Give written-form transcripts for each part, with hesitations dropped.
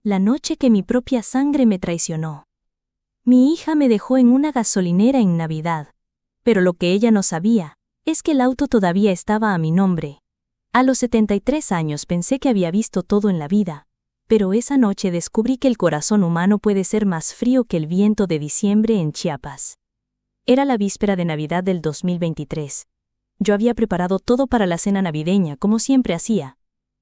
la noche que mi propia sangre me traicionó. Mi hija me dejó en una gasolinera en Navidad, pero lo que ella no sabía es que el auto todavía estaba a mi nombre. A los 73 años pensé que había visto todo en la vida, pero esa noche descubrí que el corazón humano puede ser más frío que el viento de diciembre en Chiapas. Era la víspera de Navidad del 2023. Yo había preparado todo para la cena navideña, como siempre hacía.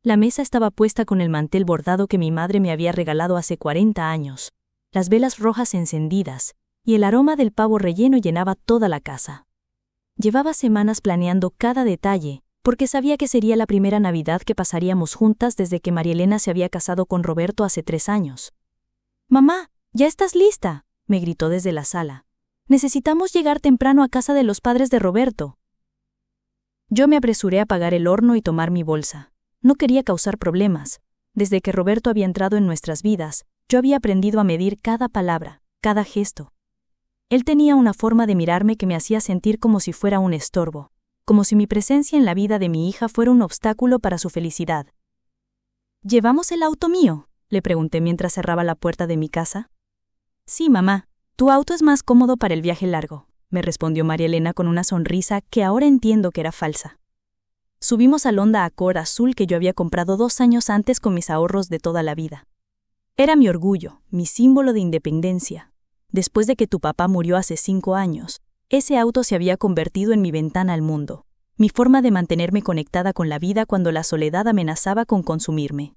La mesa estaba puesta con el mantel bordado que mi madre me había regalado hace 40 años, las velas rojas encendidas, y el aroma del pavo relleno llenaba toda la casa. Llevaba semanas planeando cada detalle, porque sabía que sería la primera Navidad que pasaríamos juntas desde que María Elena se había casado con Roberto hace 3 años. «Mamá, ¿ya estás lista?», me gritó desde la sala. «Necesitamos llegar temprano a casa de los padres de Roberto». Yo me apresuré a apagar el horno y tomar mi bolsa. No quería causar problemas. Desde que Roberto había entrado en nuestras vidas, yo había aprendido a medir cada palabra, cada gesto. Él tenía una forma de mirarme que me hacía sentir como si fuera un estorbo, como si mi presencia en la vida de mi hija fuera un obstáculo para su felicidad. «¿Llevamos el auto mío?», le pregunté mientras cerraba la puerta de mi casa. «Sí, mamá, tu auto es más cómodo para el viaje largo», me respondió María Elena con una sonrisa que ahora entiendo que era falsa. Subimos al Honda Accord azul que yo había comprado 2 años antes con mis ahorros de toda la vida. Era mi orgullo, mi símbolo de independencia. Después de que tu papá murió hace 5 años, ese auto se había convertido en mi ventana al mundo, mi forma de mantenerme conectada con la vida cuando la soledad amenazaba con consumirme.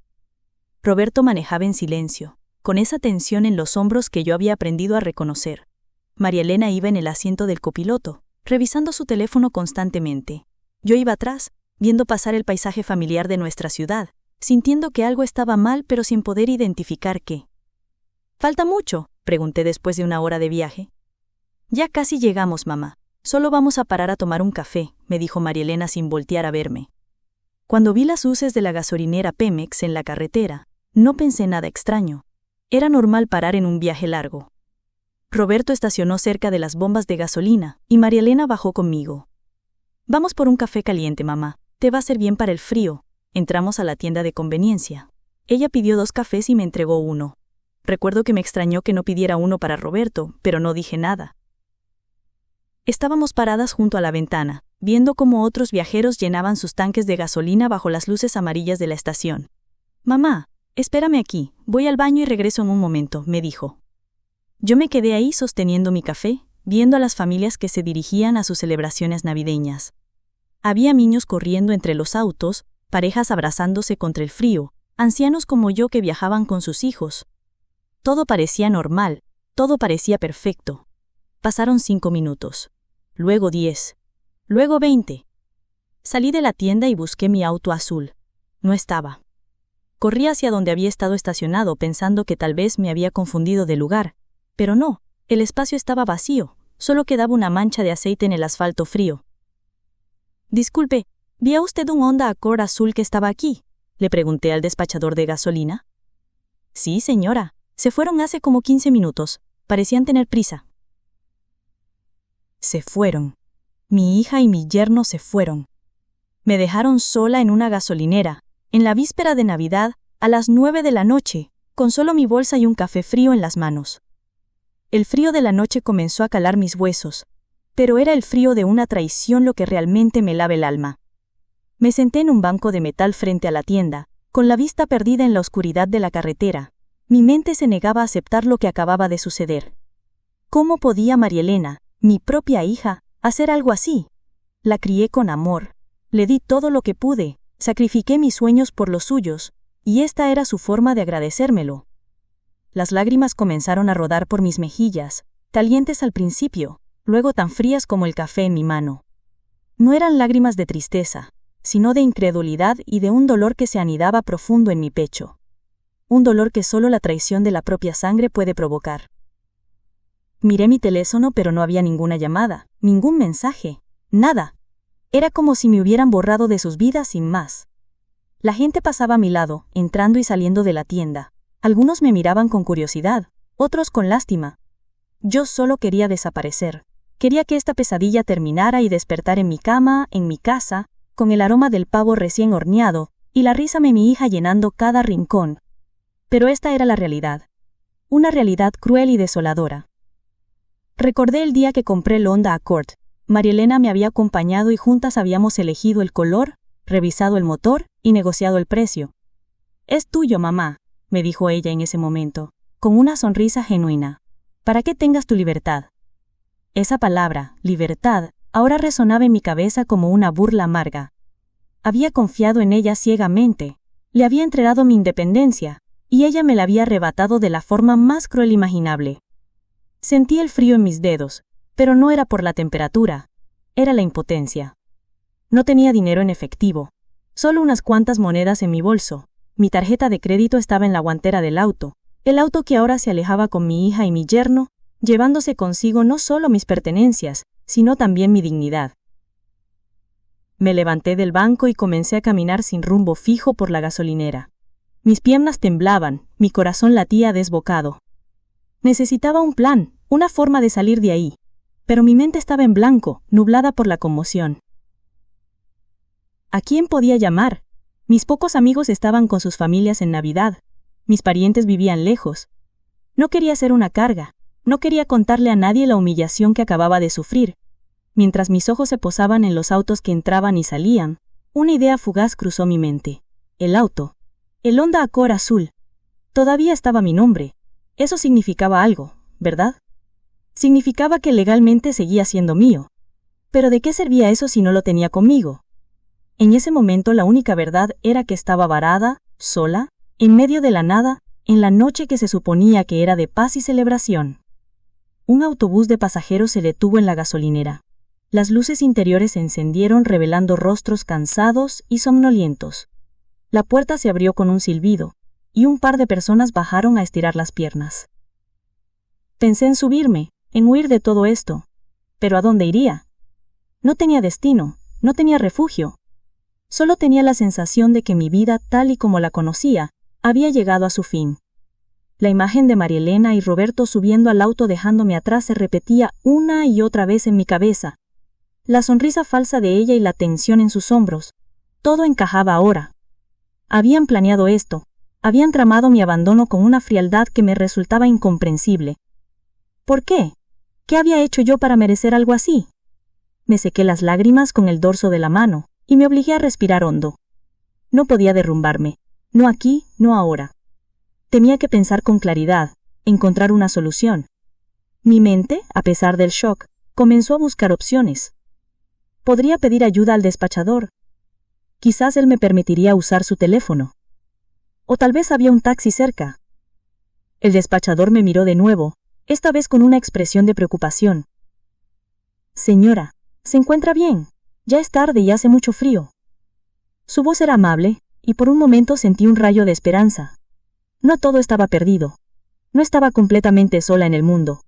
Roberto manejaba en silencio, con esa tensión en los hombros que yo había aprendido a reconocer. María Elena iba en el asiento del copiloto, revisando su teléfono constantemente. Yo iba atrás, viendo pasar el paisaje familiar de nuestra ciudad, sintiendo que algo estaba mal pero sin poder identificar qué. «¿Falta mucho?», pregunté después de 1 hora de viaje. «Ya casi llegamos, mamá. Solo vamos a parar a tomar un café», me dijo María Elena sin voltear a verme. Cuando vi las luces de la gasolinera Pemex en la carretera, no pensé nada extraño. Era normal parar en un viaje largo. Roberto estacionó cerca de las bombas de gasolina y María Elena bajó conmigo. «Vamos por un café caliente, mamá. Te va a ser bien para el frío». Entramos a la tienda de conveniencia. Ella pidió 2 cafés y me entregó uno. Recuerdo que me extrañó que no pidiera uno para Roberto, pero no dije nada. Estábamos paradas junto a la ventana, viendo cómo otros viajeros llenaban sus tanques de gasolina bajo las luces amarillas de la estación. «Mamá, espérame aquí, voy al baño y regreso en un momento», me dijo. Yo me quedé ahí sosteniendo mi café, viendo a las familias que se dirigían a sus celebraciones navideñas. Había niños corriendo entre los autos, parejas abrazándose contra el frío, ancianos como yo que viajaban con sus hijos. Todo parecía normal, todo parecía perfecto. Pasaron 5 minutos, luego 10, luego 20. Salí de la tienda y busqué mi auto azul. No estaba. Corrí hacia donde había estado estacionado pensando que tal vez me había confundido de lugar, pero no, el espacio estaba vacío, solo quedaba una mancha de aceite en el asfalto frío. «Disculpe, ¿vio usted un Honda Accord azul que estaba aquí?», le pregunté al despachador de gasolina. «Sí, señora, se fueron hace como 15 minutos, parecían tener prisa». Se fueron. Mi hija y mi yerno se fueron. Me dejaron sola en una gasolinera, en la víspera de Navidad, a las 9 de la noche, con solo mi bolsa y un café frío en las manos. El frío de la noche comenzó a calar mis huesos, pero era el frío de una traición lo que realmente me lava el alma. Me senté en un banco de metal frente a la tienda, con la vista perdida en la oscuridad de la carretera. Mi mente se negaba a aceptar lo que acababa de suceder. ¿Cómo podía María Elena, mi propia hija, hacer algo así? La crié con amor. Le di todo lo que pude, sacrifiqué mis sueños por los suyos, y esta era su forma de agradecérmelo. Las lágrimas comenzaron a rodar por mis mejillas, calientes al principio, luego tan frías como el café en mi mano. No eran lágrimas de tristeza, sino de incredulidad y de un dolor que se anidaba profundo en mi pecho. Un dolor que solo la traición de la propia sangre puede provocar. Miré mi teléfono pero no había ninguna llamada, ningún mensaje, nada. Era como si me hubieran borrado de sus vidas sin más. La gente pasaba a mi lado, entrando y saliendo de la tienda. Algunos me miraban con curiosidad, otros con lástima. Yo solo quería desaparecer. Quería que esta pesadilla terminara y despertar en mi cama, en mi casa, con el aroma del pavo recién horneado y la risa de mi hija llenando cada rincón. Pero esta era la realidad. Una realidad cruel y desoladora. Recordé el día que compré el Honda Accord. María Elena me había acompañado y juntas habíamos elegido el color, revisado el motor y negociado el precio. «Es tuyo, mamá», me dijo ella en ese momento, con una sonrisa genuina. «Para que tengas tu libertad». Esa palabra, libertad, ahora resonaba en mi cabeza como una burla amarga. Había confiado en ella ciegamente, le había entregado mi independencia, y ella me la había arrebatado de la forma más cruel imaginable. Sentí el frío en mis dedos, pero no era por la temperatura, era la impotencia. No tenía dinero en efectivo, solo unas cuantas monedas en mi bolso. Mi tarjeta de crédito estaba en la guantera del auto, el auto que ahora se alejaba con mi hija y mi yerno, llevándose consigo no solo mis pertenencias, sino también mi dignidad. Me levanté del banco y comencé a caminar sin rumbo fijo por la gasolinera. Mis piernas temblaban, mi corazón latía desbocado. Necesitaba un plan, una forma de salir de ahí, pero mi mente estaba en blanco, nublada por la conmoción. ¿A quién podía llamar? Mis pocos amigos estaban con sus familias en Navidad. Mis parientes vivían lejos. No quería ser una carga. No quería contarle a nadie la humillación que acababa de sufrir. Mientras mis ojos se posaban en los autos que entraban y salían, una idea fugaz cruzó mi mente. El auto. El Honda Accord azul. Todavía estaba mi nombre. Eso significaba algo, ¿verdad? Significaba que legalmente seguía siendo mío. Pero ¿de qué servía eso si no lo tenía conmigo? En ese momento la única verdad era que estaba varada, sola, en medio de la nada, en la noche que se suponía que era de paz y celebración. Un autobús de pasajeros se detuvo en la gasolinera. Las luces interiores se encendieron revelando rostros cansados y somnolientos. La puerta se abrió con un silbido, y un par de personas bajaron a estirar las piernas. Pensé en subirme, en huir de todo esto. ¿Pero a dónde iría? No tenía destino, no tenía refugio. Solo tenía la sensación de que mi vida, tal y como la conocía, había llegado a su fin. La imagen de María Elena y Roberto subiendo al auto dejándome atrás se repetía una y otra vez en mi cabeza. La sonrisa falsa de ella y la tensión en sus hombros. Todo encajaba ahora. Habían planeado esto. Habían tramado mi abandono con una frialdad que me resultaba incomprensible. ¿Por qué? ¿Qué había hecho yo para merecer algo así? Me sequé las lágrimas con el dorso de la mano, y me obligué a respirar hondo. No podía derrumbarme, no aquí, no ahora. Tenía que pensar con claridad, encontrar una solución. Mi mente, a pesar del shock, comenzó a buscar opciones. Podría pedir ayuda al despachador. Quizás él me permitiría usar su teléfono. O tal vez había un taxi cerca. El despachador me miró de nuevo, esta vez con una expresión de preocupación. «Señora, ¿se encuentra bien? Ya es tarde y hace mucho frío». Su voz era amable, y por un momento sentí un rayo de esperanza. No todo estaba perdido. No estaba completamente sola en el mundo.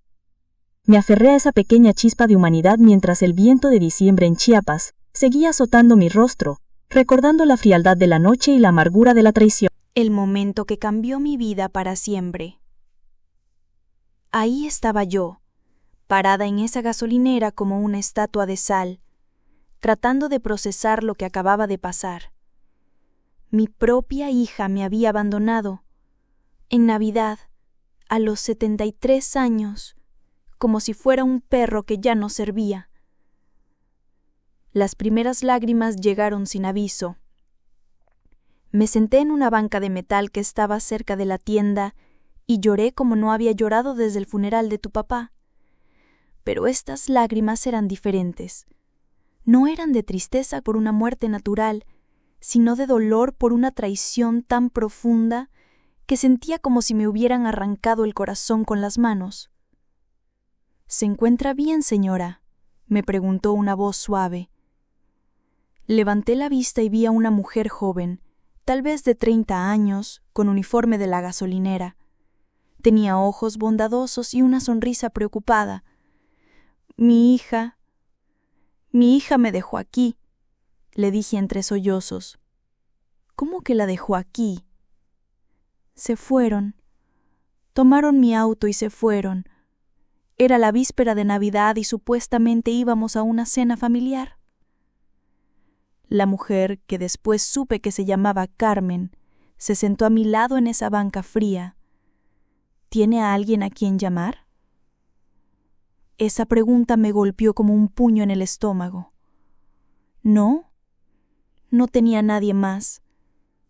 Me aferré a esa pequeña chispa de humanidad mientras el viento de diciembre en Chiapas seguía azotando mi rostro, recordando la frialdad de la noche y la amargura de la traición. El momento que cambió mi vida para siempre. Ahí estaba yo, parada en esa gasolinera como una estatua de sal, tratando de procesar lo que acababa de pasar. Mi propia hija me había abandonado, en Navidad, a los 73 años, como si fuera un perro que ya no servía. Las primeras lágrimas llegaron sin aviso. Me senté en una banca de metal que estaba cerca de la tienda y lloré como no había llorado desde el funeral de tu papá. Pero estas lágrimas eran diferentes. No eran de tristeza por una muerte natural, sino de dolor por una traición tan profunda que sentía como si me hubieran arrancado el corazón con las manos. «¿Se encuentra bien, señora?», me preguntó una voz suave. Levanté la vista y vi a una mujer joven, tal vez de 30 años, con uniforme de la gasolinera. Tenía ojos bondadosos y una sonrisa preocupada. Mi hija me dejó aquí», le dije entre sollozos. «¿Cómo que la dejó aquí?» «Se fueron. Tomaron mi auto y se fueron. Era la víspera de Navidad y supuestamente íbamos a una cena familiar». La mujer, que después supe que se llamaba Carmen, Se sentó a mi lado en esa banca fría. ¿Tiene a alguien a quien llamar? Esa pregunta me golpeó como un puño en el estómago. No tenía a nadie más.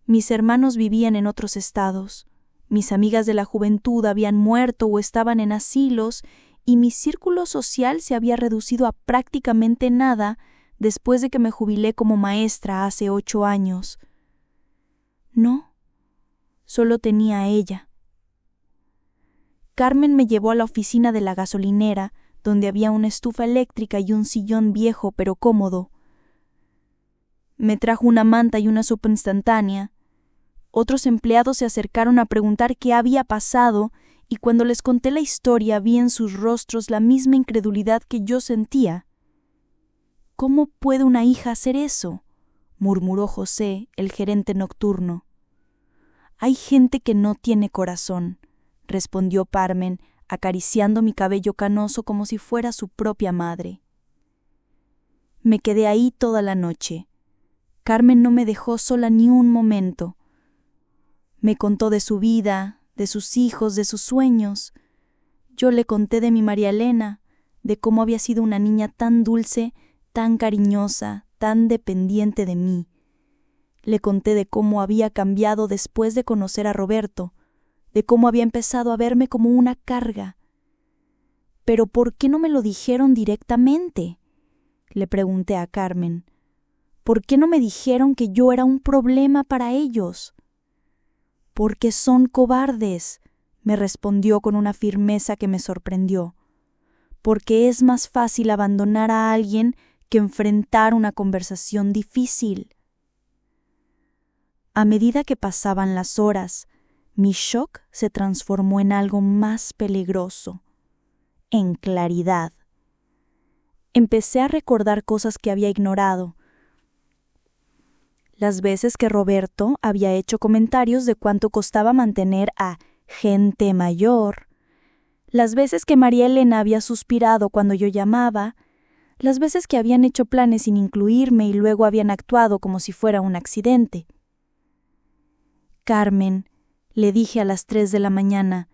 Mis hermanos vivían en otros estados. Mis amigas de la juventud habían muerto o estaban en asilos, y mi círculo social se había reducido a prácticamente nada después de que me jubilé como maestra hace 8 años. No, solo tenía a ella. Carmen me llevó a la oficina de la gasolinera, donde había una estufa eléctrica y un sillón viejo pero cómodo. Me trajo una manta y una sopa instantánea. Otros empleados se acercaron a preguntar qué había pasado, y cuando les conté la historia vi en sus rostros la misma incredulidad que yo sentía. ¿Cómo puede una hija hacer eso?, murmuró José, el gerente nocturno. Hay gente que no tiene corazón, respondió Carmen, acariciando mi cabello canoso como si fuera su propia madre. Me quedé ahí toda la noche. Carmen no me dejó sola ni un momento. Me contó de su vida, de sus hijos, de sus sueños. Yo le conté de mi María Elena, de cómo había sido una niña tan dulce, tan cariñosa, tan dependiente de mí. Le conté de cómo había cambiado después de conocer a Roberto, de cómo había empezado a verme como una carga. «¿Pero por qué no me lo dijeron directamente?», le pregunté a Carmen. «¿Por qué no me dijeron que yo era un problema para ellos?». «Porque son cobardes», me respondió con una firmeza que me sorprendió. «Porque es más fácil abandonar a alguien que enfrentar una conversación difícil». A medida que pasaban las horas, mi shock se transformó en algo más peligroso, en claridad. Empecé a recordar cosas que había ignorado. Las veces que Roberto había hecho comentarios de cuánto costaba mantener a gente mayor, las veces que María Elena había suspirado cuando yo llamaba, las veces que habían hecho planes sin incluirme y luego habían actuado como si fuera un accidente. «Carmen», le dije a las 3 de la mañana,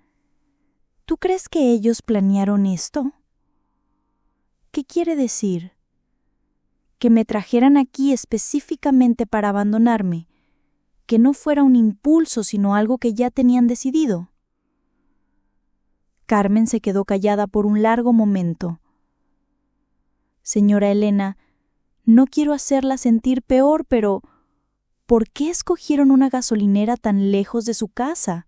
«¿tú crees que ellos planearon esto?». «¿Qué quiere decir?». «Que me trajeran aquí específicamente para abandonarme, que no fuera un impulso sino algo que ya tenían decidido». Carmen se quedó callada por un largo momento. «Señora Elena, no quiero hacerla sentir peor, pero ¿por qué escogieron una gasolinera tan lejos de su casa?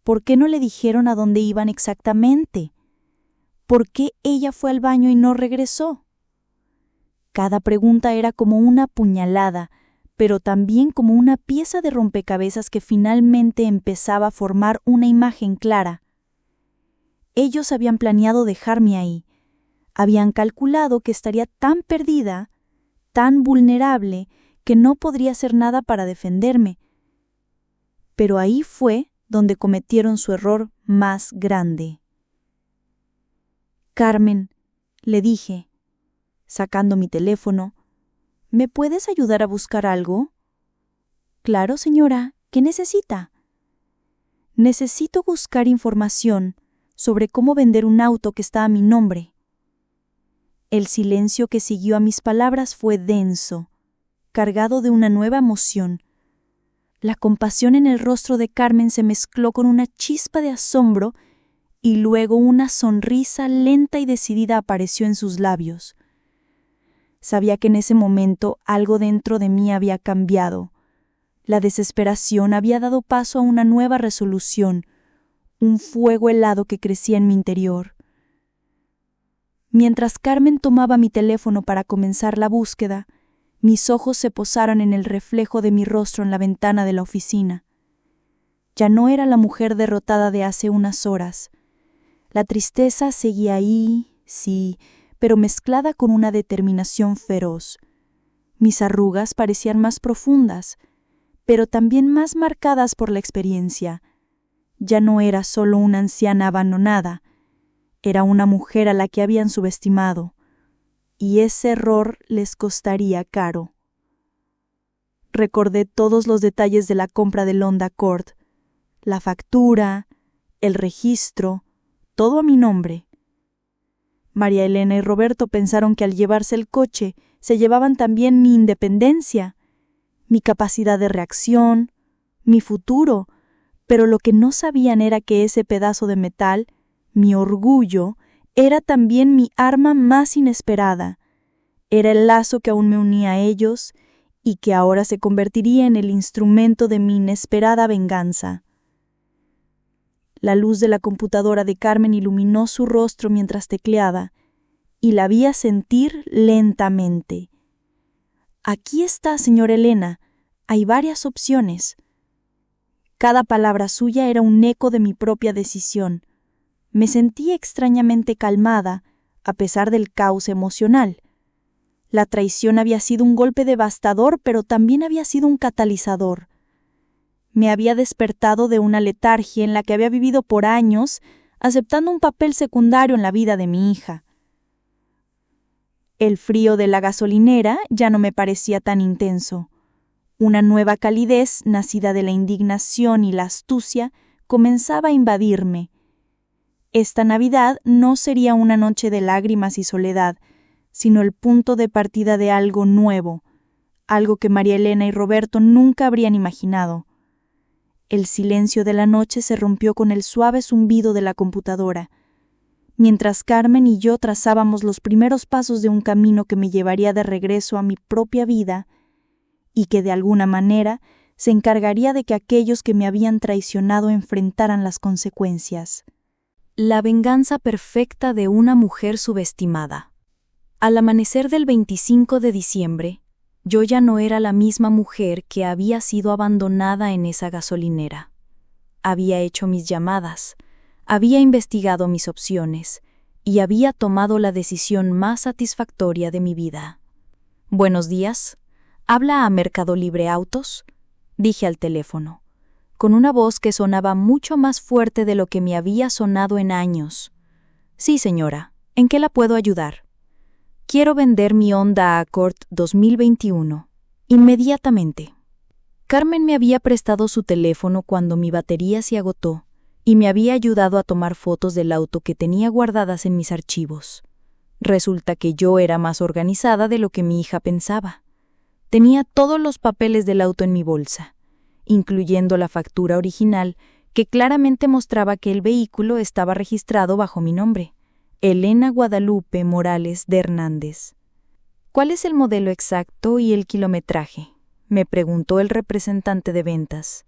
¿Por qué no le dijeron a dónde iban exactamente? ¿Por qué ella fue al baño y no regresó?». Cada pregunta era como una puñalada, pero también como una pieza de rompecabezas que finalmente empezaba a formar una imagen clara. Ellos habían planeado dejarme ahí. Habían calculado que estaría tan perdida, tan vulnerable, que no podría hacer nada para defenderme. Pero ahí fue donde cometieron su error más grande. «Carmen», le dije, sacando mi teléfono, «¿me puedes ayudar a buscar algo?». «Claro, señora, ¿qué necesita?». «Necesito buscar información sobre cómo vender un auto que está a mi nombre». El silencio que siguió a mis palabras fue denso, cargado de una nueva emoción. La compasión en el rostro de Carmen se mezcló con una chispa de asombro y luego una sonrisa lenta y decidida apareció en sus labios. Sabía que en ese momento algo dentro de mí había cambiado. La desesperación había dado paso a una nueva resolución, un fuego helado que crecía en mi interior. Mientras Carmen tomaba mi teléfono para comenzar la búsqueda, mis ojos se posaron en el reflejo de mi rostro en la ventana de la oficina. Ya no era la mujer derrotada de hace unas horas. La tristeza seguía ahí, sí, pero mezclada con una determinación feroz. Mis arrugas parecían más profundas, pero también más marcadas por la experiencia. Ya no era solo una anciana abandonada, era una mujer a la que habían subestimado, y ese error les costaría caro. recordé todos los detalles de la compra del Honda Accord, la factura, el registro, todo a mi nombre. María Elena y Roberto pensaron que al llevarse el coche se llevaban también mi independencia, mi capacidad de reacción, mi futuro, pero lo que no sabían era que ese pedazo de metal, mi orgullo, era también mi arma más inesperada. Era el lazo que aún me unía a ellos y que ahora se convertiría en el instrumento de mi inesperada venganza. La luz de la computadora de Carmen iluminó su rostro mientras tecleaba, y la vi asentir lentamente. Aquí está, señora Elena. Hay varias opciones. Cada palabra suya era un eco de mi propia decisión. Me sentí extrañamente calmada, a pesar del caos emocional. La traición había sido un golpe devastador, pero también había sido un catalizador. Me había despertado de una letargia en la que había vivido por años, aceptando un papel secundario en la vida de mi hija. El frío de la gasolinera ya no me parecía tan intenso. Una nueva calidez, nacida de la indignación y la astucia, comenzaba a invadirme. Esta Navidad no sería una noche de lágrimas y soledad, sino el punto de partida de algo nuevo, algo que María Elena y Roberto nunca habrían imaginado. El silencio de la noche se rompió con el suave zumbido de la computadora, mientras Carmen y yo trazábamos los primeros pasos de un camino que me llevaría de regreso a mi propia vida y que de alguna manera se encargaría de que aquellos que me habían traicionado enfrentaran las consecuencias. La venganza perfecta de una mujer subestimada. Al amanecer del 25 de diciembre, yo ya no era la misma mujer que había sido abandonada en esa gasolinera. Había hecho mis llamadas, había investigado mis opciones y había tomado la decisión más satisfactoria de mi vida. «Buenos días. ¿Habla a Mercado Libre Autos?», dije al teléfono, con una voz que sonaba mucho más fuerte de lo que me había sonado en años. «Sí, señora. ¿En qué la puedo ayudar?» «Quiero vender mi Honda Accord 2021. Inmediatamente». Carmen me había prestado su teléfono cuando mi batería se agotó y me había ayudado a tomar fotos del auto que tenía guardadas en mis archivos. Resulta que yo era más organizada de lo que mi hija pensaba. Tenía todos los papeles del auto en mi bolsa, incluyendo la factura original que claramente mostraba que el vehículo estaba registrado bajo mi nombre, Elena Guadalupe Morales de Hernández. «¿Cuál es el modelo exacto y el kilometraje?», me preguntó el representante de ventas.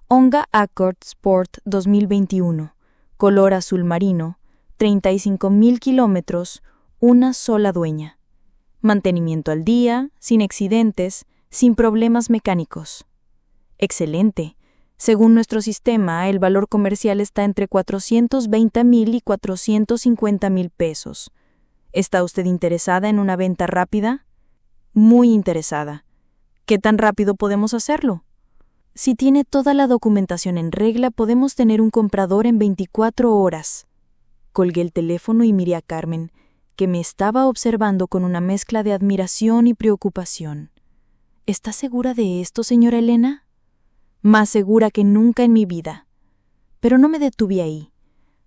«Honda Accord Sport 2021, color azul marino, 35,000 kilómetros, una sola dueña. Mantenimiento al día, sin accidentes, sin problemas mecánicos». «Excelente. Según nuestro sistema, el valor comercial está entre 420,000 y 450,000 pesos. ¿Está usted interesada en una venta rápida?» «Muy interesada. ¿Qué tan rápido podemos hacerlo?» «Si tiene toda la documentación en regla, podemos tener un comprador en 24 horas». Colgué el teléfono y miré a Carmen, que me estaba observando con una mezcla de admiración y preocupación. «¿Está segura de esto, señora Elena?» «Más segura que nunca en mi vida». Pero no me detuve ahí.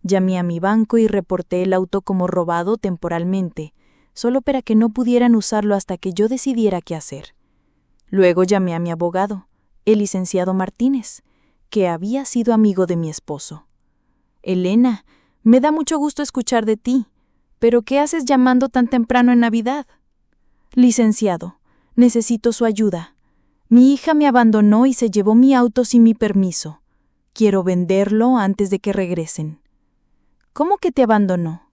Llamé a mi banco y reporté el auto como robado temporalmente, solo para que no pudieran usarlo hasta que yo decidiera qué hacer. Luego llamé a mi abogado, el licenciado Martínez, que había sido amigo de mi esposo. «Elena, me da mucho gusto escuchar de ti, pero ¿qué haces llamando tan temprano en Navidad?» «Licenciado, necesito su ayuda. Mi hija me abandonó y se llevó mi auto sin mi permiso. Quiero venderlo antes de que regresen». «¿Cómo que te abandonó?»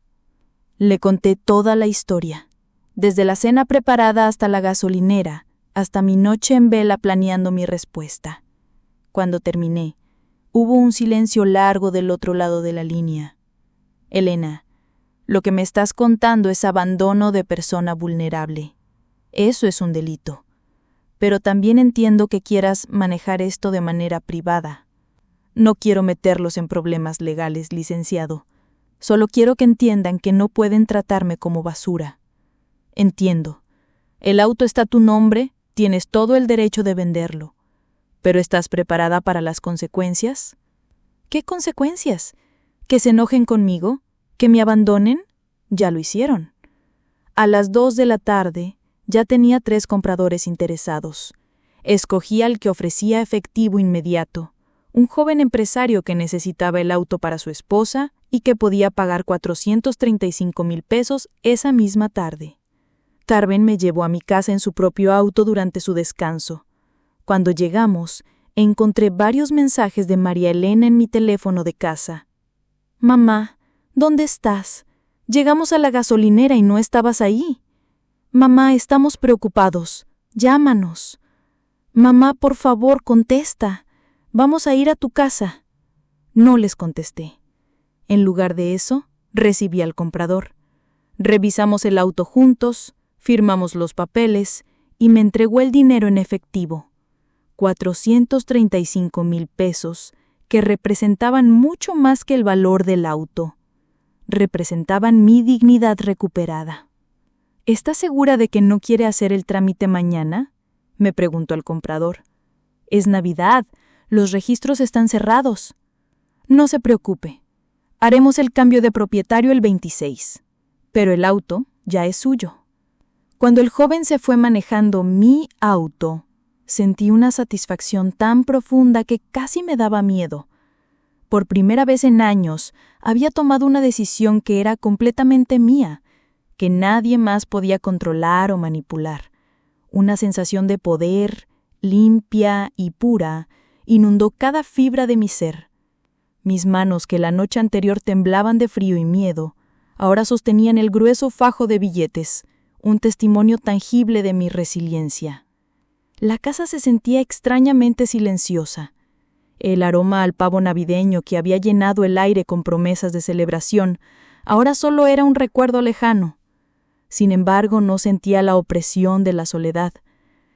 Le conté toda la historia, desde la cena preparada hasta la gasolinera, hasta mi noche en vela planeando mi respuesta. Cuando terminé, hubo un silencio largo del otro lado de la línea. «Elena, lo que me estás contando es abandono de persona vulnerable. Eso es un delito. Pero también entiendo que quieras manejar esto de manera privada. No quiero meterlos en problemas legales, licenciado. Solo quiero que entiendan que no pueden tratarme como basura. Entiendo. El auto está a tu nombre, Tienes todo el derecho de venderlo. ¿Pero estás preparada para las consecuencias? ¿Qué consecuencias? ¿Que se enojen conmigo? ¿Que me abandonen? Ya lo hicieron. A las 2 de la tarde ya tenía 3 compradores interesados. Escogí al que ofrecía efectivo inmediato, un joven empresario que necesitaba el auto para su esposa y que podía pagar 435,000 pesos esa misma tarde. Carmen me llevó a mi casa en su propio auto durante su descanso. Cuando llegamos, encontré varios mensajes de María Elena en mi teléfono de casa. «Mamá, ¿dónde estás? Llegamos a la gasolinera y no estabas ahí. Mamá, estamos preocupados. Llámanos. Mamá, por favor, contesta. Vamos a ir a tu casa». No les contesté. En lugar de eso, recibí al comprador. Revisamos el auto juntos, firmamos los papeles y me entregó el dinero en efectivo. 435,000 pesos, que representaban mucho más que el valor del auto. Representaban mi dignidad recuperada. ¿Estás segura de que no quiere hacer el trámite mañana?, me preguntó el comprador. Es Navidad, los registros están cerrados. No se preocupe, haremos el cambio de propietario el 26, pero el auto ya es suyo. Cuando el joven se fue manejando mi auto, sentí una satisfacción tan profunda que casi me daba miedo. Por primera vez en años, había tomado una decisión que era completamente mía, que nadie más podía controlar o manipular. Una sensación de poder, limpia y pura, inundó cada fibra de mi ser. Mis manos, que la noche anterior temblaban de frío y miedo, ahora sostenían el grueso fajo de billetes, un testimonio tangible de mi resiliencia. La casa se sentía extrañamente silenciosa. El aroma al pavo navideño que había llenado el aire con promesas de celebración, ahora solo era un recuerdo lejano. Sin embargo, no sentía la opresión de la soledad.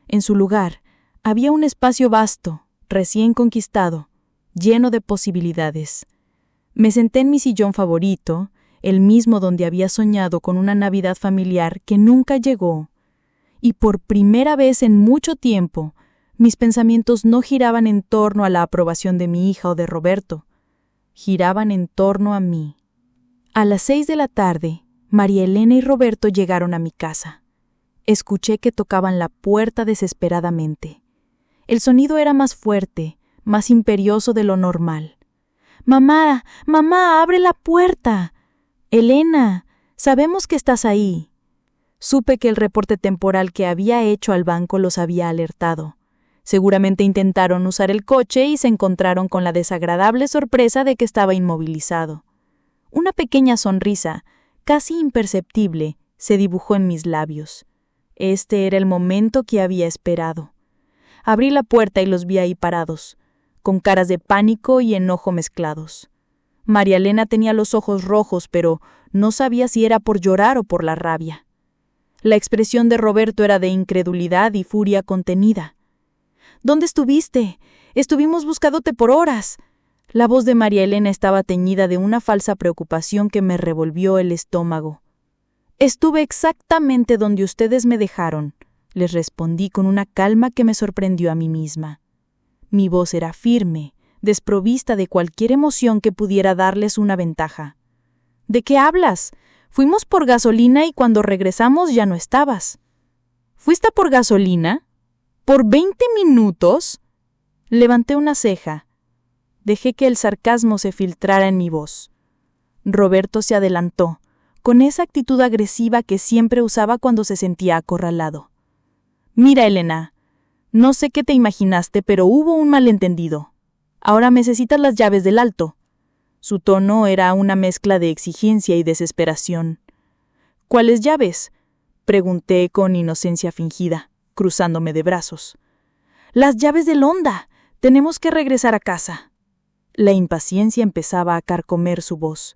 En su lugar, había un espacio vasto, recién conquistado, lleno de posibilidades. Me senté en mi sillón favorito, el mismo donde había soñado con una Navidad familiar que nunca llegó. Y por primera vez en mucho tiempo, mis pensamientos no giraban en torno a la aprobación de mi hija o de Roberto. Giraban en torno a mí. A las 6 de la tarde, María Elena y Roberto llegaron a mi casa. Escuché que tocaban la puerta desesperadamente. El sonido era más fuerte, más imperioso de lo normal. «Mamá, mamá, abre la puerta. Elena, sabemos que estás ahí». Supe que el reporte temporal que había hecho al banco los había alertado. Seguramente intentaron usar el coche y se encontraron con la desagradable sorpresa de que estaba inmovilizado. Una pequeña sonrisa, casi imperceptible, se dibujó en mis labios. Este era el momento que había esperado. Abrí la puerta y los vi ahí parados, con caras de pánico y enojo mezclados. María Elena tenía los ojos rojos, pero no sabía si era por llorar o por la rabia. La expresión de Roberto era de incredulidad y furia contenida. «¿Dónde estuviste? Estuvimos buscándote por horas». La voz de María Elena estaba teñida de una falsa preocupación que me revolvió el estómago. «Estuve exactamente donde ustedes me dejaron», les respondí con una calma que me sorprendió a mí misma. Mi voz era firme, desprovista de cualquier emoción que pudiera darles una ventaja. «¿De qué hablas? Fuimos por gasolina y cuando regresamos ya no estabas». «¿Fuiste por gasolina? ¿Por 20 minutos?» Levanté una ceja. Dejé que el sarcasmo se filtrara en mi voz. Roberto se adelantó, con esa actitud agresiva que siempre usaba cuando se sentía acorralado. «Mira, Elena, no sé qué te imaginaste, pero hubo un malentendido. Ahora necesitas las llaves del auto». Su tono era una mezcla de exigencia y desesperación. «¿Cuáles llaves?», pregunté con inocencia fingida, cruzándome de brazos. «Las llaves del Honda. Tenemos que regresar a casa». La impaciencia empezaba a carcomer su voz.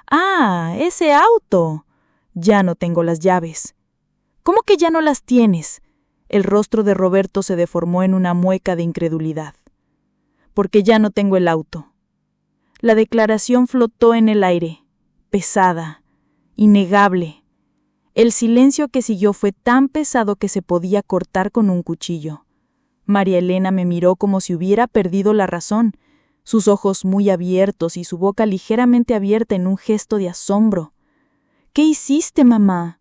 «Ah, ese auto. Ya no tengo las llaves». «¿Cómo que ya no las tienes?». El rostro de Roberto se deformó en una mueca de incredulidad. «Porque ya no tengo el auto». La declaración flotó en el aire, pesada, innegable. El silencio que siguió fue tan pesado que se podía cortar con un cuchillo. María Elena me miró como si hubiera perdido la razón, sus ojos muy abiertos y su boca ligeramente abierta en un gesto de asombro. ¿Qué hiciste, mamá?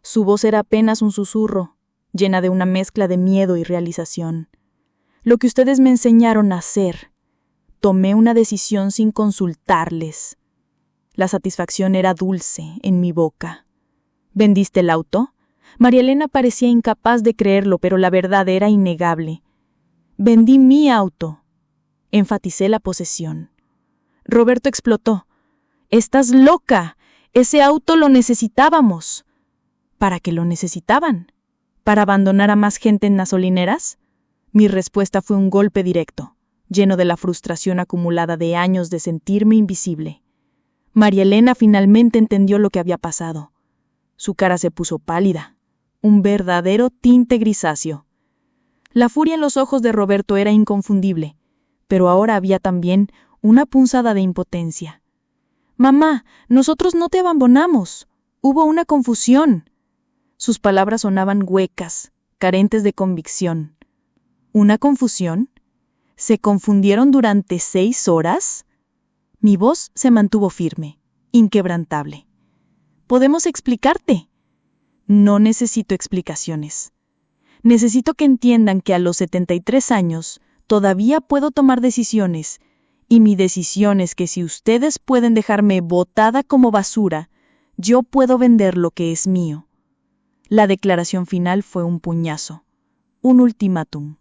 Su voz era apenas un susurro, llena de una mezcla de miedo y realización. Lo que ustedes me enseñaron a hacer. Tomé una decisión sin consultarles. La satisfacción era dulce en mi boca. ¿Vendiste el auto? María Elena parecía incapaz de creerlo, pero la verdad era innegable. Vendí mi auto. Enfaticé la posesión. Roberto explotó. ¡Estás loca! Ese auto lo necesitábamos. ¿Para qué lo necesitaban? ¿Para abandonar a más gente en gasolineras? Mi respuesta fue un golpe directo, lleno de la frustración acumulada de años de sentirme invisible. María Elena finalmente entendió lo que había pasado. Su cara se puso pálida, un verdadero tinte grisáceo. La furia en los ojos de Roberto era inconfundible, pero ahora había también una punzada de impotencia. «Mamá, nosotros no te abandonamos. Hubo una confusión». Sus palabras sonaban huecas, carentes de convicción. ¿Una confusión? ¿Se confundieron durante 6 horas? Mi voz se mantuvo firme, inquebrantable. «¿Podemos explicarte?» No necesito explicaciones. Necesito que entiendan que a los 73 años todavía puedo tomar decisiones, y mi decisión es que si ustedes pueden dejarme botada como basura, yo puedo vender lo que es mío. La declaración final fue un puñazo, un ultimátum.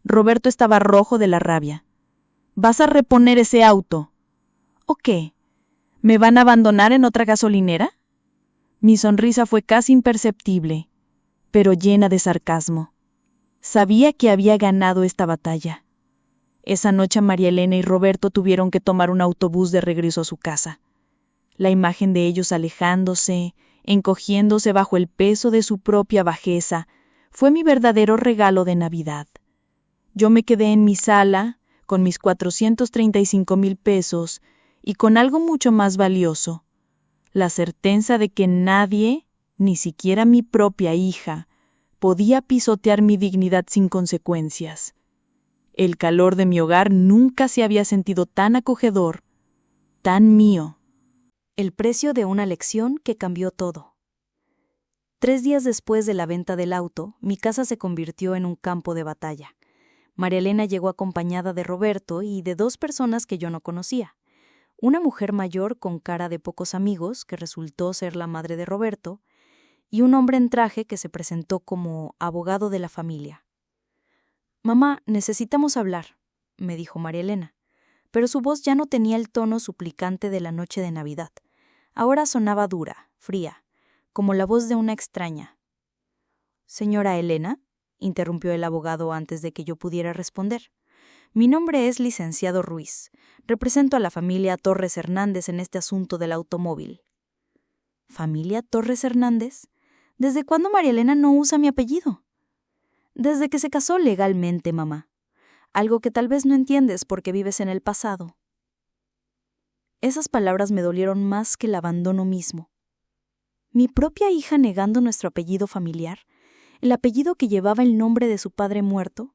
Roberto estaba rojo de la rabia. ¿Vas a reponer ese auto? ¿O qué? ¿Me van a abandonar en otra gasolinera? Mi sonrisa fue casi imperceptible, pero llena de sarcasmo. Sabía que había ganado esta batalla. Esa noche María Elena y Roberto tuvieron que tomar un autobús de regreso a su casa. La imagen de ellos alejándose, encogiéndose bajo el peso de su propia bajeza, fue mi verdadero regalo de Navidad. Yo me quedé en mi sala, con mis 435,000 pesos, y con algo mucho más valioso, la certeza de que nadie, ni siquiera mi propia hija, podía pisotear mi dignidad sin consecuencias. El calor de mi hogar nunca se había sentido tan acogedor, tan mío. El precio de una lección que cambió todo. 3 días después de la venta del auto, mi casa se convirtió en un campo de batalla. María Elena llegó acompañada de Roberto y de 2 personas que yo no conocía. Una mujer mayor con cara de pocos amigos, que resultó ser la madre de Roberto, y un hombre en traje que se presentó como abogado de la familia. «Mamá, necesitamos hablar», me dijo María Elena, pero su voz ya no tenía el tono suplicante de la noche de Navidad. Ahora sonaba dura, fría, como la voz de una extraña. «Señora Elena», interrumpió el abogado antes de que yo pudiera responder. «Mi nombre es licenciado Ruiz. Represento a la familia Torres Hernández en este asunto del automóvil». «¿Familia Torres Hernández? ¿Desde cuándo María Elena no usa mi apellido?» «Desde que se casó legalmente, mamá. Algo que tal vez no entiendes porque vives en el pasado». Esas palabras me dolieron más que el abandono mismo. Mi propia hija negando nuestro apellido familiar, el apellido que llevaba el nombre de su padre muerto.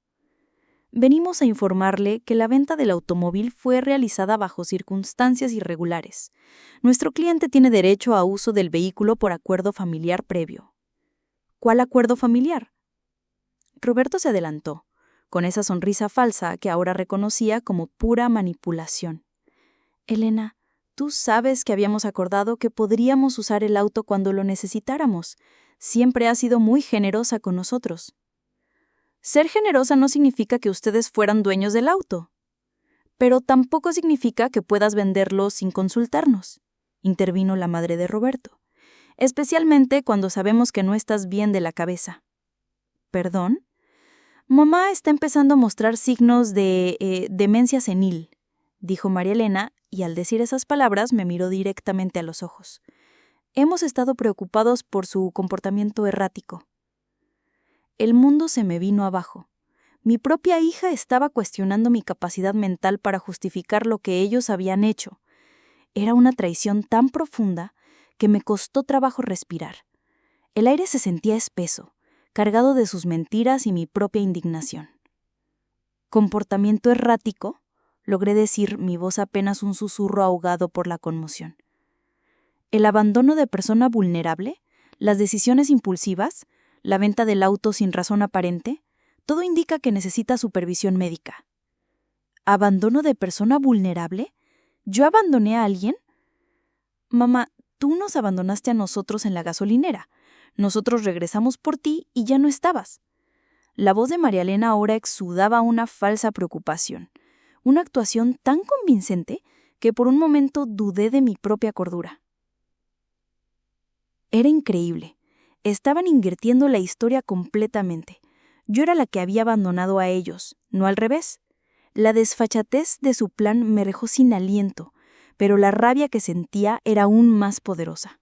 Venimos a informarle que la venta del automóvil fue realizada bajo circunstancias irregulares. Nuestro cliente tiene derecho a uso del vehículo por acuerdo familiar previo. ¿Cuál acuerdo familiar? Roberto se adelantó, con esa sonrisa falsa que ahora reconocía como pura manipulación. «Elena, tú sabes que habíamos acordado que podríamos usar el auto cuando lo necesitáramos. Siempre has sido muy generosa con nosotros». «Ser generosa no significa que ustedes fueran dueños del auto. Pero tampoco significa que puedas venderlo sin consultarnos», intervino la madre de Roberto. «Especialmente cuando sabemos que no estás bien de la cabeza». «¿Perdón?» «Mamá está empezando a mostrar signos de demencia senil», dijo María Elena, y al decir esas palabras me miró directamente a los ojos. «Hemos estado preocupados por su comportamiento errático». El mundo se me vino abajo. Mi propia hija estaba cuestionando mi capacidad mental para justificar lo que ellos habían hecho. Era una traición tan profunda que me costó trabajo respirar. El aire se sentía espeso, cargado de sus mentiras y mi propia indignación. «¿Comportamiento errático?», logré decir, mi voz apenas un susurro ahogado por la conmoción. «¿El abandono de persona vulnerable? ¿Las decisiones impulsivas? ¿La venta del auto sin razón aparente? Todo indica que necesita supervisión médica». ¿Abandono de persona vulnerable? ¿Yo abandoné a alguien? Mamá, tú nos abandonaste a nosotros en la gasolinera. Nosotros regresamos por ti y ya no estabas. La voz de María Elena ahora exudaba una falsa preocupación, una actuación tan convincente que por un momento dudé de mi propia cordura. Era increíble. Estaban invirtiendo la historia completamente. Yo era la que había abandonado a ellos, no al revés. La desfachatez de su plan me dejó sin aliento, pero la rabia que sentía era aún más poderosa.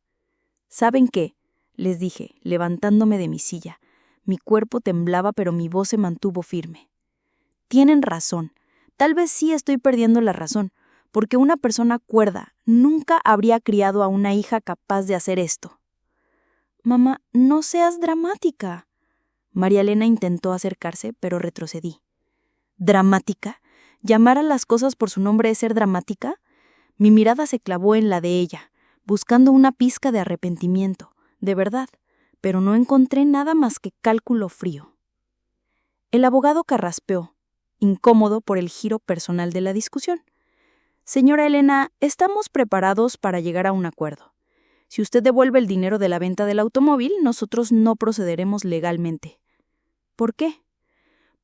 ¿Saben qué?, les dije, levantándome de mi silla. Mi cuerpo temblaba, pero mi voz se mantuvo firme. Tienen razón. Tal vez sí estoy perdiendo la razón, porque una persona cuerda nunca habría criado a una hija capaz de hacer esto. Mamá, no seas dramática. María Elena intentó acercarse, pero retrocedí. ¿Dramática? ¿Llamar a las cosas por su nombre es ser dramática? Mi mirada se clavó en la de ella, buscando una pizca de arrepentimiento, de verdad, pero no encontré nada más que cálculo frío. El abogado carraspeó, incómodo por el giro personal de la discusión. Señora Elena, estamos preparados para llegar a un acuerdo. Si usted devuelve el dinero de la venta del automóvil, nosotros no procederemos legalmente. ¿Por qué?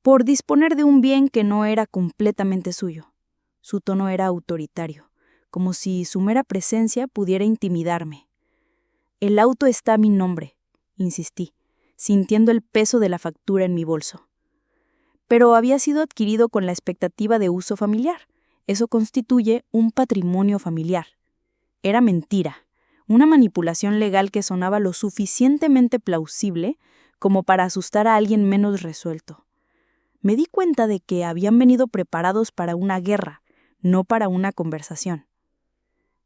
Por disponer de un bien que no era completamente suyo. Su tono era autoritario, como si su mera presencia pudiera intimidarme. El auto está a mi nombre, insistí, sintiendo el peso de la factura en mi bolso. Pero había sido adquirido con la expectativa de uso familiar. Eso constituye un patrimonio familiar. Era mentira, una manipulación legal que sonaba lo suficientemente plausible como para asustar a alguien menos resuelto. Me di cuenta de que habían venido preparados para una guerra, no para una conversación.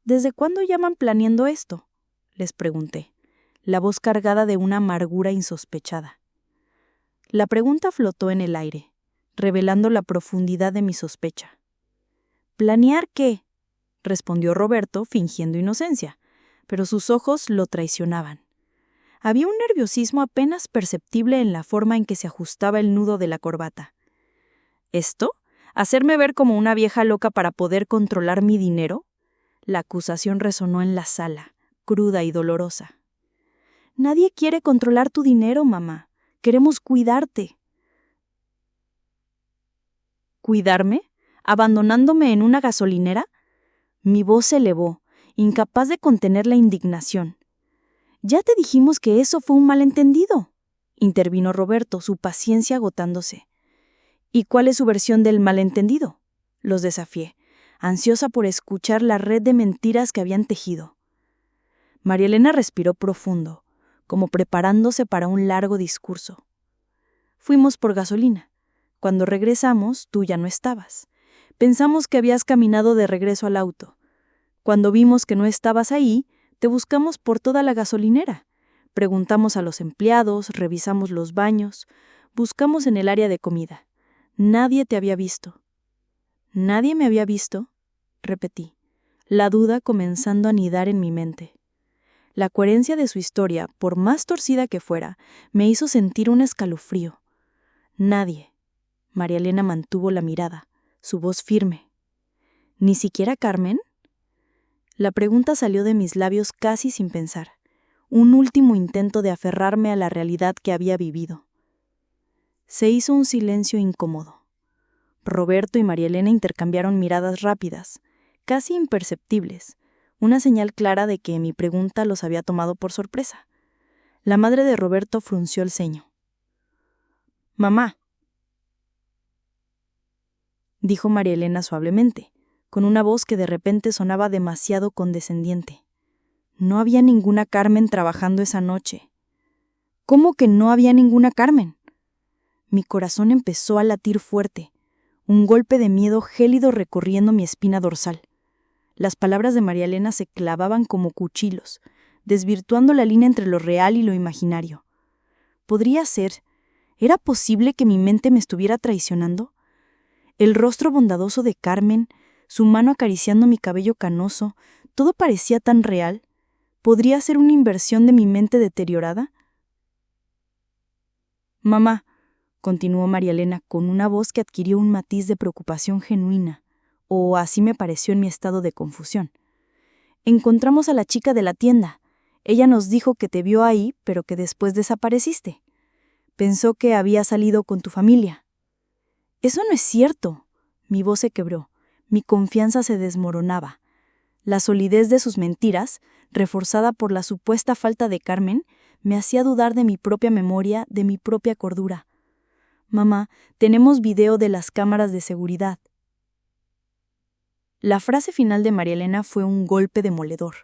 ¿Desde cuándo llaman planeando esto?, les pregunté, la voz cargada de una amargura insospechada. La pregunta flotó en el aire, revelando la profundidad de mi sospecha. ¿Planear qué?, respondió Roberto, fingiendo inocencia, pero sus ojos lo traicionaban. Había un nerviosismo apenas perceptible en la forma en que se ajustaba el nudo de la corbata. ¿Esto? ¿Hacerme ver como una vieja loca para poder controlar mi dinero? La acusación resonó en la sala, cruda y dolorosa. Nadie quiere controlar tu dinero, mamá. Queremos cuidarte. ¿Cuidarme? ¿Abandonándome en una gasolinera? Mi voz se elevó, incapaz de contener la indignación. Ya te dijimos que eso fue un malentendido, intervino Roberto, su paciencia agotándose. ¿Y cuál es su versión del malentendido?, los desafié, ansiosa por escuchar la red de mentiras que habían tejido. María Elena respiró profundo, como preparándose para un largo discurso. Fuimos por gasolina. Cuando regresamos, tú ya no estabas. Pensamos que habías caminado de regreso al auto. Cuando vimos que no estabas ahí, te buscamos por toda la gasolinera. Preguntamos a los empleados, revisamos los baños, buscamos en el área de comida. Nadie te había visto. ¿Nadie me había visto?, repetí, la duda comenzando a anidar en mi mente. La coherencia de su historia, por más torcida que fuera, me hizo sentir un escalofrío. Nadie. María Elena mantuvo la mirada, su voz firme. ¿Ni siquiera Carmen? La pregunta salió de mis labios casi sin pensar, un último intento de aferrarme a la realidad que había vivido. Se hizo un silencio incómodo. Roberto y María Elena intercambiaron miradas rápidas, casi imperceptibles, una señal clara de que mi pregunta los había tomado por sorpresa. La madre de Roberto frunció el ceño. «Mamá», dijo María Elena suavemente, con una voz que de repente sonaba demasiado condescendiente. No había ninguna Carmen trabajando esa noche. ¿Cómo que no había ninguna Carmen? Mi corazón empezó a latir fuerte, un golpe de miedo gélido recorriendo mi espina dorsal. Las palabras de María Elena se clavaban como cuchillos, desvirtuando la línea entre lo real y lo imaginario. ¿Podría ser? ¿Era posible que mi mente me estuviera traicionando? El rostro bondadoso de Carmen, su mano acariciando mi cabello canoso, todo parecía tan real. ¿Podría ser una inversión de mi mente deteriorada? Mamá, continuó María Elena con una voz que adquirió un matiz de preocupación genuina, o así me pareció en mi estado de confusión. Encontramos a la chica de la tienda. Ella nos dijo que te vio ahí, pero que después desapareciste. Pensó que había salido con tu familia. Eso no es cierto. Mi voz se quebró. Mi confianza se desmoronaba. La solidez de sus mentiras, reforzada por la supuesta falta de Carmen, me hacía dudar de mi propia memoria, de mi propia cordura. Mamá, tenemos video de las cámaras de seguridad. La frase final de María Elena fue un golpe demoledor.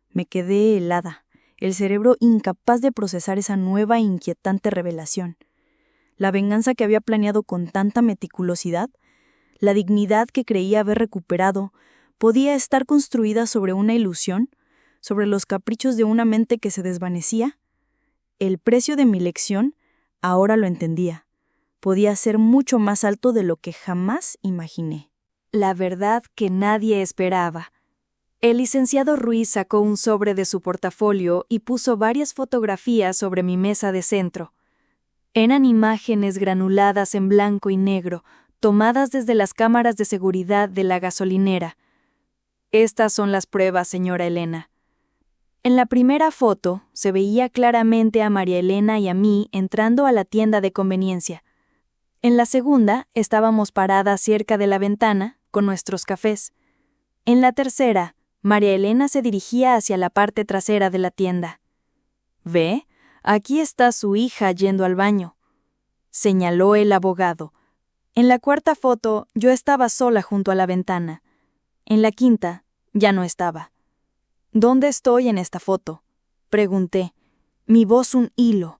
Me quedé helada, el cerebro incapaz de procesar esa nueva e inquietante revelación. La venganza que había planeado con tanta meticulosidad, la dignidad que creía haber recuperado, podía estar construida sobre una ilusión, sobre los caprichos de una mente que se desvanecía. El precio de mi lección, ahora lo entendía, podía ser mucho más alto de lo que jamás imaginé. La verdad que nadie esperaba. El licenciado Ruiz sacó un sobre de su portafolio y puso varias fotografías sobre mi mesa de centro. Eran imágenes granuladas en blanco y negro, tomadas desde las cámaras de seguridad de la gasolinera. Estas son las pruebas, señora Elena. En la primera foto se veía claramente a María Elena y a mí entrando a la tienda de conveniencia. En la segunda estábamos paradas cerca de la ventana con nuestros cafés. En la tercera, María Elena se dirigía hacia la parte trasera de la tienda. «¿Ve? Aquí está su hija yendo al baño», señaló el abogado. En la cuarta foto, yo estaba sola junto a la ventana. En la quinta, ya no estaba. «¿Dónde estoy en esta foto?», pregunté, mi voz un hilo,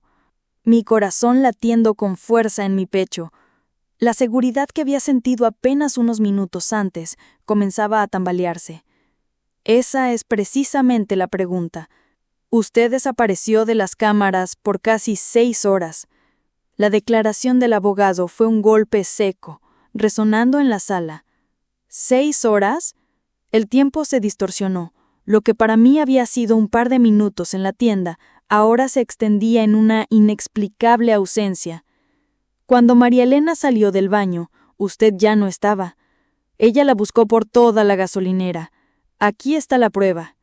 mi corazón latiendo con fuerza en mi pecho. La seguridad que había sentido apenas unos minutos antes comenzaba a tambalearse. Esa es precisamente la pregunta. Usted desapareció de las cámaras por casi 6 horas. La declaración del abogado fue un golpe seco, resonando en la sala. ¿6 horas? El tiempo se distorsionó. Lo que para mí había sido un par de minutos en la tienda, ahora se extendía en una inexplicable ausencia. Cuando María Elena salió del baño, usted ya no estaba. Ella la buscó por toda la gasolinera. Aquí está la prueba.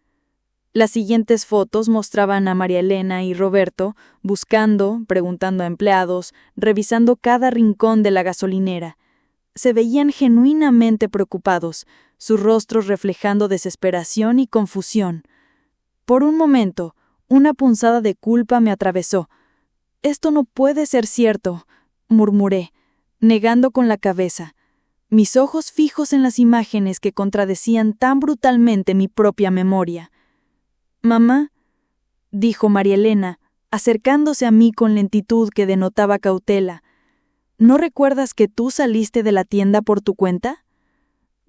Las siguientes fotos mostraban a María Elena y Roberto buscando, preguntando a empleados, revisando cada rincón de la gasolinera. Se veían genuinamente preocupados, sus rostros reflejando desesperación y confusión. Por un momento, una punzada de culpa me atravesó. «Esto no puede ser cierto», murmuré, negando con la cabeza, mis ojos fijos en las imágenes que contradecían tan brutalmente mi propia memoria. «Mamá», dijo María Elena, acercándose a mí con lentitud que denotaba cautela, ¿no recuerdas que tú saliste de la tienda por tu cuenta?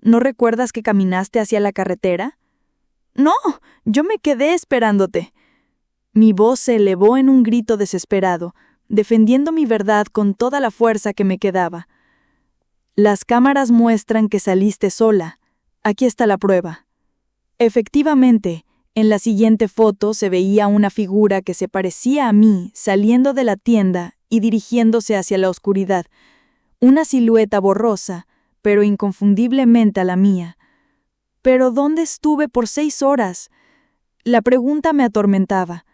¿No recuerdas que caminaste hacia la carretera? No, yo me quedé esperándote. Mi voz se elevó en un grito desesperado, defendiendo mi verdad con toda la fuerza que me quedaba. Las cámaras muestran que saliste sola. Aquí está la prueba. Efectivamente, en la siguiente foto se veía una figura que se parecía a mí saliendo de la tienda y dirigiéndose hacia la oscuridad. Una silueta borrosa, pero inconfundiblemente a la mía. ¿Pero dónde estuve por 6 horas? La pregunta me atormentaba.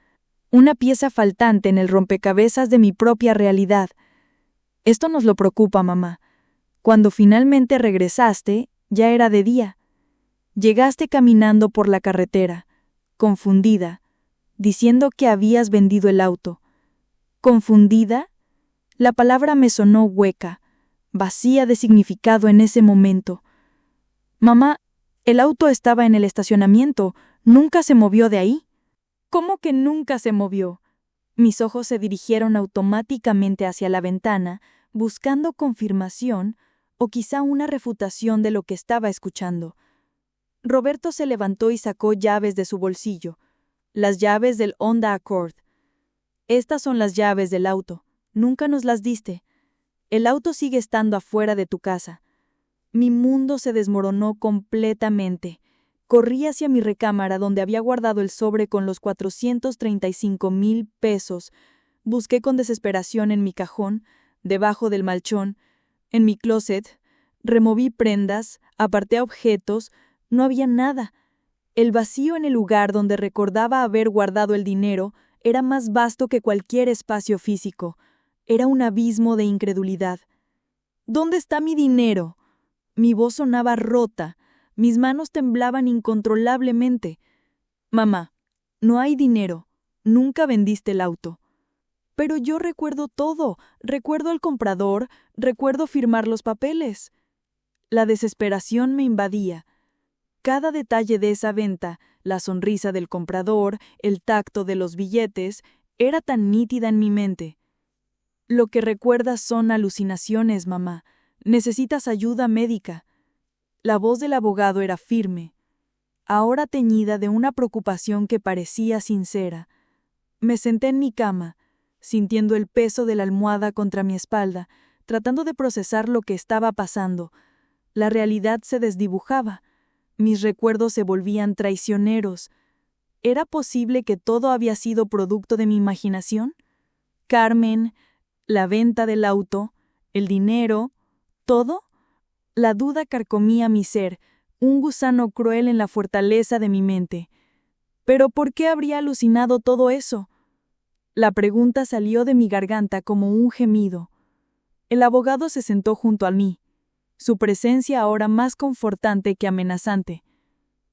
Una pieza faltante en el rompecabezas de mi propia realidad. Esto nos lo preocupa, mamá. Cuando finalmente regresaste, ya era de día. Llegaste caminando por la carretera, confundida, diciendo que habías vendido el auto. ¿Confundida? La palabra me sonó hueca, vacía de significado en ese momento. Mamá, el auto estaba en el estacionamiento, nunca se movió de ahí. ¿Cómo que nunca se movió? Mis ojos se dirigieron automáticamente hacia la ventana, buscando confirmación o quizá una refutación de lo que estaba escuchando. Roberto se levantó y sacó llaves de su bolsillo. Las llaves del Honda Accord. Estas son las llaves del auto. Nunca nos las diste. El auto sigue estando afuera de tu casa. Mi mundo se desmoronó completamente. Corrí hacia mi recámara donde había guardado el sobre con los 435,000 pesos. Busqué con desesperación en mi cajón, debajo del malchón, en mi closet. Removí prendas, aparté objetos. No había nada. El vacío en el lugar donde recordaba haber guardado el dinero era más vasto que cualquier espacio físico. Era un abismo de incredulidad. ¿Dónde está mi dinero? Mi voz sonaba rota. Mis manos temblaban incontrolablemente. Mamá, no hay dinero. Nunca vendiste el auto. Pero yo recuerdo todo. Recuerdo al comprador. Recuerdo firmar los papeles. La desesperación me invadía. Cada detalle de esa venta, la sonrisa del comprador, el tacto de los billetes, era tan nítida en mi mente. Lo que recuerdas son alucinaciones, mamá. Necesitas ayuda médica. La voz del abogado era firme, ahora teñida de una preocupación que parecía sincera. Me senté en mi cama, sintiendo el peso de la almohada contra mi espalda, tratando de procesar lo que estaba pasando. La realidad se desdibujaba. Mis recuerdos se volvían traicioneros. ¿Era posible que todo había sido producto de mi imaginación? Carmen, la venta del auto, el dinero, ¿todo? La duda carcomía mi ser, un gusano cruel en la fortaleza de mi mente. ¿Pero por qué habría alucinado todo eso? La pregunta salió de mi garganta como un gemido. El abogado se sentó junto a mí, su presencia ahora más confortante que amenazante.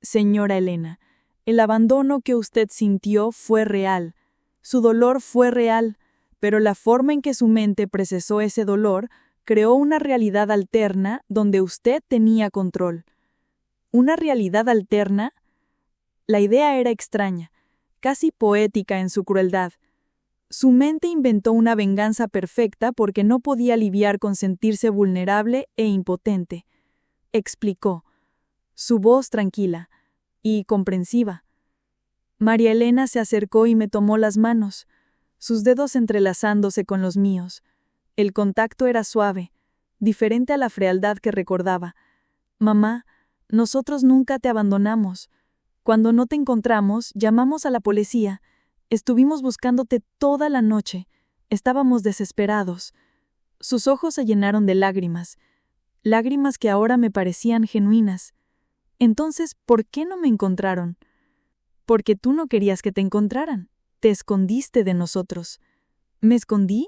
Señora Elena, el abandono que usted sintió fue real. Su dolor fue real, pero la forma en que su mente procesó ese dolor creó una realidad alterna donde usted tenía control. ¿Una realidad alterna? La idea era extraña, casi poética en su crueldad. Su mente inventó una venganza perfecta porque no podía lidiar con sentirse vulnerable e impotente. Explicó, su voz tranquila y comprensiva. María Elena se acercó y me tomó las manos, sus dedos entrelazándose con los míos. El contacto era suave, diferente a la frialdad que recordaba. Mamá, nosotros nunca te abandonamos. Cuando no te encontramos, llamamos a la policía. Estuvimos buscándote toda la noche. Estábamos desesperados. Sus ojos se llenaron de lágrimas, lágrimas que ahora me parecían genuinas. Entonces, ¿por qué no me encontraron? Porque tú no querías que te encontraran. Te escondiste de nosotros. ¿Me escondí?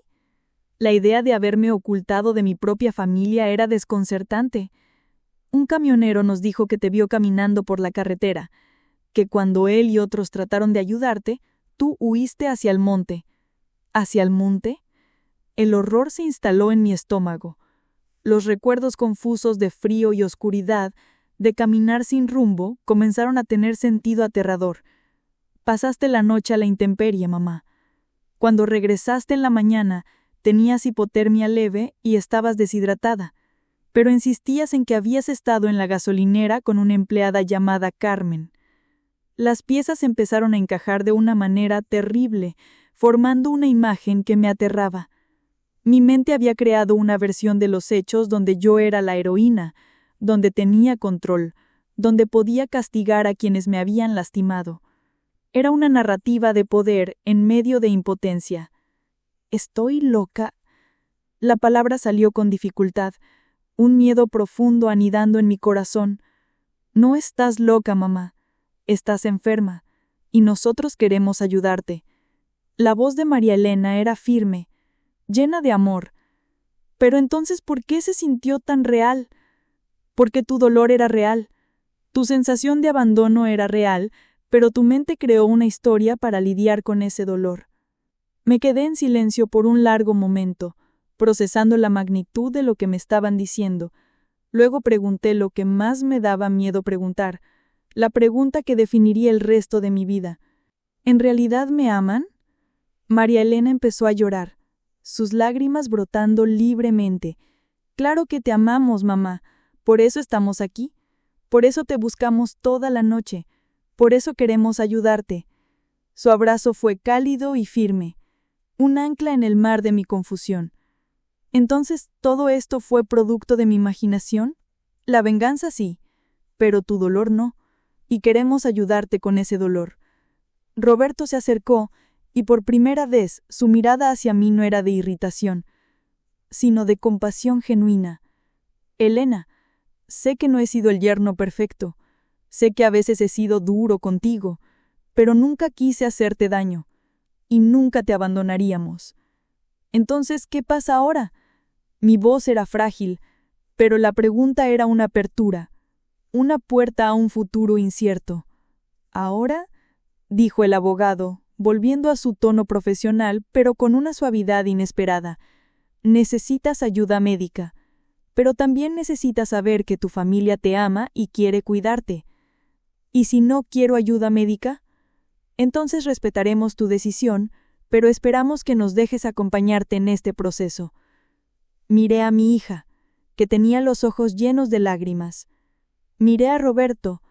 La idea de haberme ocultado de mi propia familia era desconcertante. Un camionero nos dijo que te vio caminando por la carretera, que cuando él y otros trataron de ayudarte, tú huiste hacia el monte. ¿Hacia el monte? El horror se instaló en mi estómago. Los recuerdos confusos de frío y oscuridad, de caminar sin rumbo, comenzaron a tener sentido aterrador. Pasaste la noche a la intemperie, mamá. Cuando regresaste en la mañana, tenías hipotermia leve y estabas deshidratada, pero insistías en que habías estado en la gasolinera con una empleada llamada Carmen. Las piezas empezaron a encajar de una manera terrible, formando una imagen que me aterraba. Mi mente había creado una versión de los hechos donde yo era la heroína, donde tenía control, donde podía castigar a quienes me habían lastimado. Era una narrativa de poder en medio de impotencia. ¿Estoy loca? La palabra salió con dificultad, un miedo profundo anidando en mi corazón. No estás loca, mamá. Estás enferma, y nosotros queremos ayudarte. La voz de María Elena era firme, llena de amor. Pero entonces, ¿por qué se sintió tan real? Porque tu dolor era real. Tu sensación de abandono era real, pero tu mente creó una historia para lidiar con ese dolor. Me quedé en silencio por un largo momento, procesando la magnitud de lo que me estaban diciendo. Luego pregunté lo que más me daba miedo preguntar, la pregunta que definiría el resto de mi vida. ¿En realidad me aman? María Elena empezó a llorar, sus lágrimas brotando libremente. Claro que te amamos, mamá. Por eso estamos aquí. Por eso te buscamos toda la noche. Por eso queremos ayudarte. Su abrazo fue cálido y firme, un ancla en el mar de mi confusión. Entonces, ¿todo esto fue producto de mi imaginación? La venganza sí, pero tu dolor no, y queremos ayudarte con ese dolor. Roberto se acercó, y por primera vez su mirada hacia mí no era de irritación, sino de compasión genuina. Elena, sé que no he sido el yerno perfecto, sé que a veces he sido duro contigo, pero nunca quise hacerte daño, y nunca te abandonaríamos. Entonces, ¿qué pasa ahora? Mi voz era frágil, pero la pregunta era una apertura, una puerta a un futuro incierto. ¿Ahora?, dijo el abogado, volviendo a su tono profesional, pero con una suavidad inesperada. Necesitas ayuda médica, pero también necesitas saber que tu familia te ama y quiere cuidarte. ¿Y si no quiero ayuda médica? Entonces respetaremos tu decisión, pero esperamos que nos dejes acompañarte en este proceso. Miré a mi hija, que tenía los ojos llenos de lágrimas. Miré a Roberto,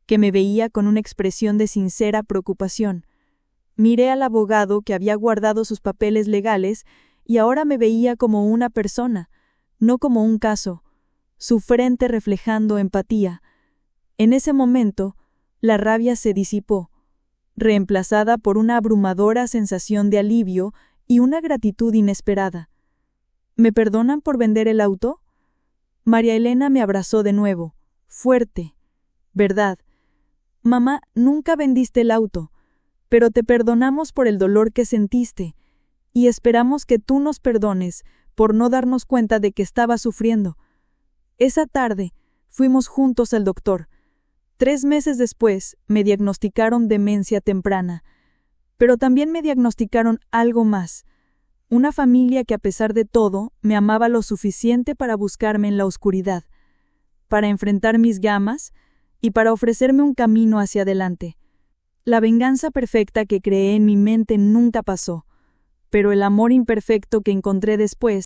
que me veía con una expresión de sincera preocupación. Miré al abogado que había guardado sus papeles legales y ahora me veía como una persona, no como un caso, su frente reflejando empatía. En ese momento, la rabia se disipó, reemplazada por una abrumadora sensación de alivio y una gratitud inesperada. ¿Me perdonan por vender el auto? María Elena me abrazó de nuevo, fuerte. ¿Verdad? Mamá, nunca vendiste el auto, pero te perdonamos por el dolor que sentiste, y esperamos que tú nos perdones por no darnos cuenta de que estabas sufriendo. Esa tarde, fuimos juntos al doctor. 3 meses después, me diagnosticaron demencia temprana, pero también me diagnosticaron algo más. Una familia que a pesar de todo, me amaba lo suficiente para buscarme en la oscuridad, para enfrentar mis gamas y para ofrecerme un camino hacia adelante. La venganza perfecta que creé en mi mente nunca pasó, pero el amor imperfecto que encontré después